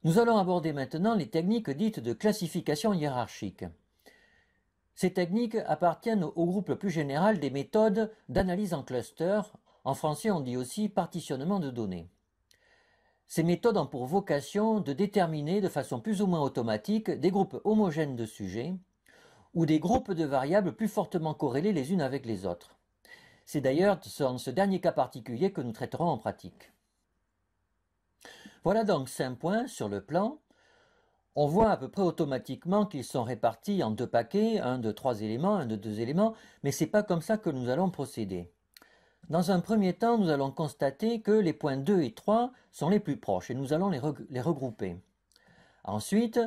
Nous allons aborder maintenant les techniques dites de classification hiérarchique. Ces techniques appartiennent au groupe plus général des méthodes d'analyse en cluster. En français, on dit aussi partitionnement de données. Ces méthodes ont pour vocation de déterminer de façon plus ou moins automatique des groupes homogènes de sujets ou des groupes de variables plus fortement corrélés les unes avec les autres. C'est d'ailleurs dans ce dernier cas particulier que nous traiterons en pratique. Voilà donc 5 points sur le plan. On voit à peu près automatiquement qu'ils sont répartis en deux paquets, un de 3 éléments, un de 2 éléments, mais ce n'est pas comme ça que nous allons procéder. Dans un premier temps, nous allons constater que les points 2 et 3 sont les plus proches et nous allons les regrouper. Ensuite,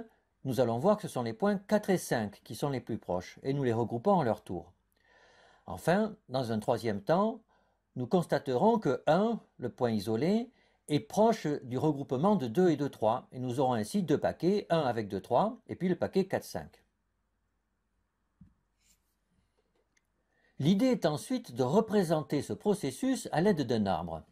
nous allons voir que ce sont les points 4 et 5 qui sont les plus proches et nous les regroupons à leur tour. Enfin, dans un troisième temps, nous constaterons que 1, le point isolé, est proche du regroupement de 2 et de 3 et nous aurons ainsi deux paquets, un avec 2, 3 et puis le paquet 4, 5. L'idée est ensuite de représenter ce processus à l'aide d'un arbre.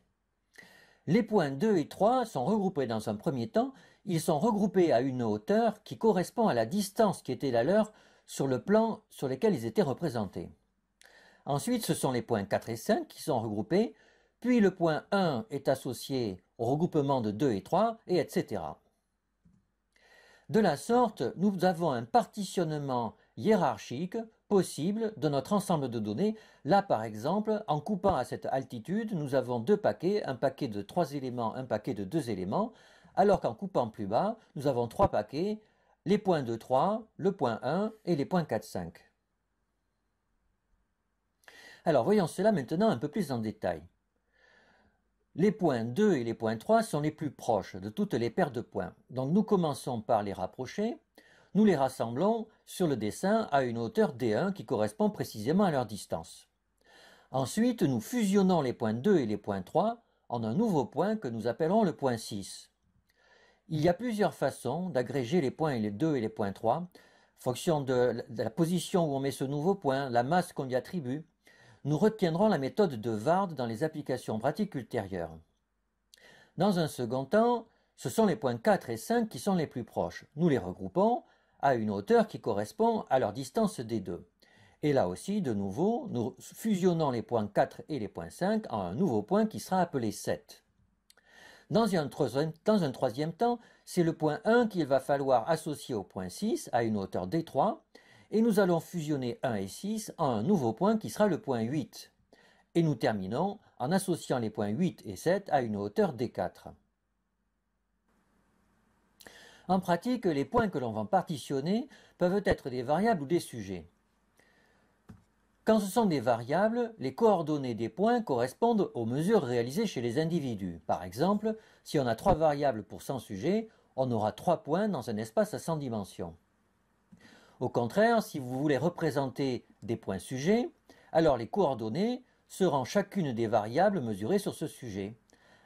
Les points 2 et 3 sont regroupés dans un premier temps, ils sont regroupés à une hauteur qui correspond à la distance qui était la leur sur le plan sur lequel ils étaient représentés. Ensuite, ce sont les points 4 et 5 qui sont regroupés, puis le point 1 est associé au regroupement de 2 et 3, et etc. De la sorte, nous avons un partitionnement hiérarchique possible de notre ensemble de données. Là, par exemple, en coupant à cette altitude, nous avons deux paquets, un paquet de 3 éléments, un paquet de 2 éléments, alors qu'en coupant plus bas, nous avons trois paquets, les points 2, 3, le point 1 et les points 4, 5. Alors, voyons cela maintenant un peu plus en détail. Les points 2 et les points 3 sont les plus proches de toutes les paires de points. Donc nous commençons par les rapprocher. Nous les rassemblons sur le dessin à une hauteur D1 qui correspond précisément à leur distance. Ensuite, nous fusionnons les points 2 et les points 3 en un nouveau point que nous appellerons le point 6. Il y a plusieurs façons d'agréger les points 2 et les points 3, en fonction de la position où on met ce nouveau point, la masse qu'on y attribue. Nous retiendrons la méthode de Ward dans les applications pratiques ultérieures. Dans un second temps, ce sont les points 4 et 5 qui sont les plus proches. Nous les regroupons à une hauteur qui correspond à leur distance des deux. Et là aussi, de nouveau, nous fusionnons les points 4 et les points 5 en un nouveau point qui sera appelé 7. Dans un troisième temps, c'est le point 1 qu'il va falloir associer au point 6 à une hauteur D3, et nous allons fusionner 1 et 6 en un nouveau point qui sera le point 8. Et nous terminons en associant les points 8 et 7 à une hauteur D4. En pratique, les points que l'on va partitionner peuvent être des variables ou des sujets. Quand ce sont des variables, les coordonnées des points correspondent aux mesures réalisées chez les individus. Par exemple, si on a 3 variables pour 100 sujets, on aura 3 points dans un espace à 100 dimensions. Au contraire, si vous voulez représenter des points sujets, alors les coordonnées seront chacune des variables mesurées sur ce sujet.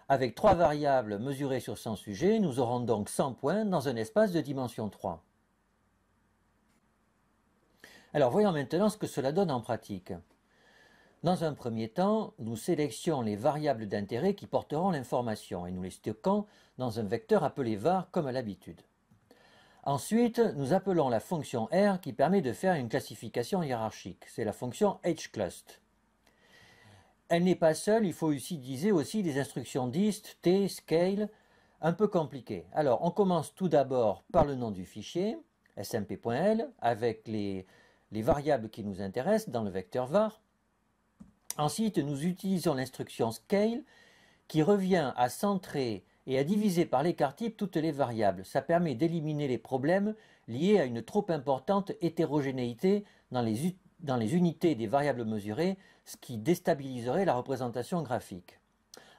Avec 3 variables mesurées sur 100 sujets, nous aurons donc 100 points dans un espace de dimension 3. Alors voyons maintenant ce que cela donne en pratique. Dans un premier temps, nous sélectionnons les variables d'intérêt qui porteront l'information et nous les stockons dans un vecteur appelé var comme à l'habitude. Ensuite, nous appelons la fonction R qui permet de faire une classification hiérarchique. C'est la fonction hclust. Elle n'est pas seule, il faut utiliser aussi des instructions dist, t, scale, un peu compliquées. Alors, on commence tout d'abord par le nom du fichier, smp.l, avec les variables qui nous intéressent dans le vecteur var. Ensuite, nous utilisons l'instruction scale qui revient à centrer et à diviser par l'écart type toutes les variables. Ça permet d'éliminer les problèmes liés à une trop importante hétérogénéité dans les unités des variables mesurées, ce qui déstabiliserait la représentation graphique.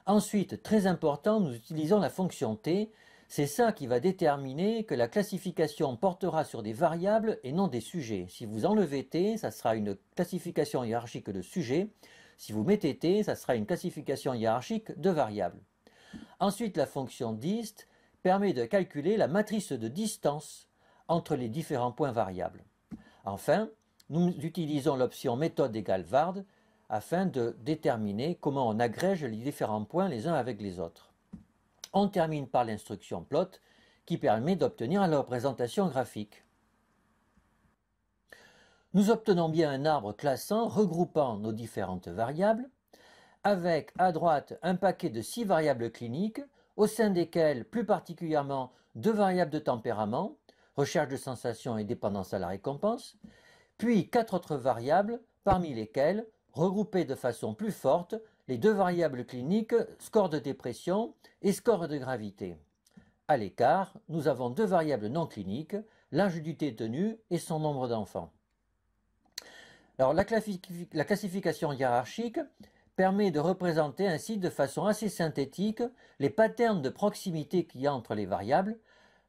Ensuite, très important, nous utilisons la fonction t. C'est ça qui va déterminer que la classification portera sur des variables et non des sujets. Si vous enlevez t, ça sera une classification hiérarchique de sujets. Si vous mettez t, ça sera une classification hiérarchique de variables. Ensuite, la fonction dist permet de calculer la matrice de distance entre les différents points variables. Enfin, nous utilisons l'option méthode égale var afin de déterminer comment on agrège les différents points les uns avec les autres. On termine par l'instruction plot qui permet d'obtenir la représentation graphique. Nous obtenons bien un arbre classant regroupant nos différentes variables, avec à droite un paquet de 6 variables cliniques, au sein desquelles plus particulièrement 2 variables de tempérament, recherche de sensation et dépendance à la récompense, puis 4 autres variables, parmi lesquelles, regroupées de façon plus forte, les 2 variables cliniques score de dépression et score de gravité. À l'écart, nous avons 2 variables non cliniques, l'âge du détenu et son nombre d'enfants. Alors, la classification hiérarchique permet de représenter ainsi de façon assez synthétique les patterns de proximité qu'il y a entre les variables.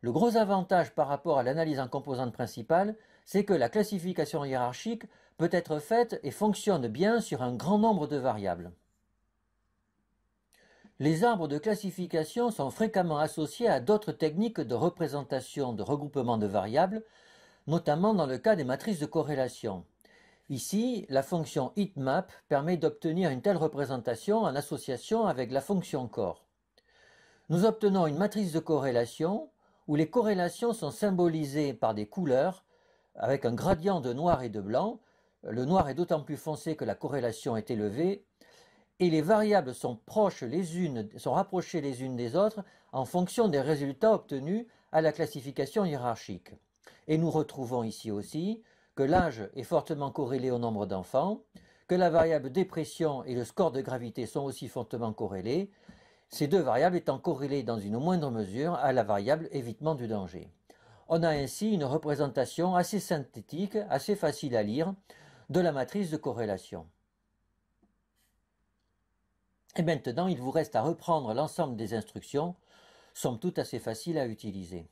Le gros avantage par rapport à l'analyse en composantes principales, c'est que la classification hiérarchique peut être faite et fonctionne bien sur un grand nombre de variables. Les arbres de classification sont fréquemment associés à d'autres techniques de représentation de regroupement de variables, notamment dans le cas des matrices de corrélation. Ici, la fonction heatmap permet d'obtenir une telle représentation en association avec la fonction core. Nous obtenons une matrice de corrélation où les corrélations sont symbolisées par des couleurs avec un gradient de noir et de blanc. Le noir est d'autant plus foncé que la corrélation est élevée et les variables sont rapprochées les unes des autres en fonction des résultats obtenus à la classification hiérarchique. Et nous retrouvons ici aussi que l'âge est fortement corrélé au nombre d'enfants, que la variable dépression et le score de gravité sont aussi fortement corrélés, ces 2 variables étant corrélées dans une moindre mesure à la variable évitement du danger. On a ainsi une représentation assez synthétique, assez facile à lire, de la matrice de corrélation. Et maintenant, il vous reste à reprendre l'ensemble des instructions, somme toute assez faciles à utiliser.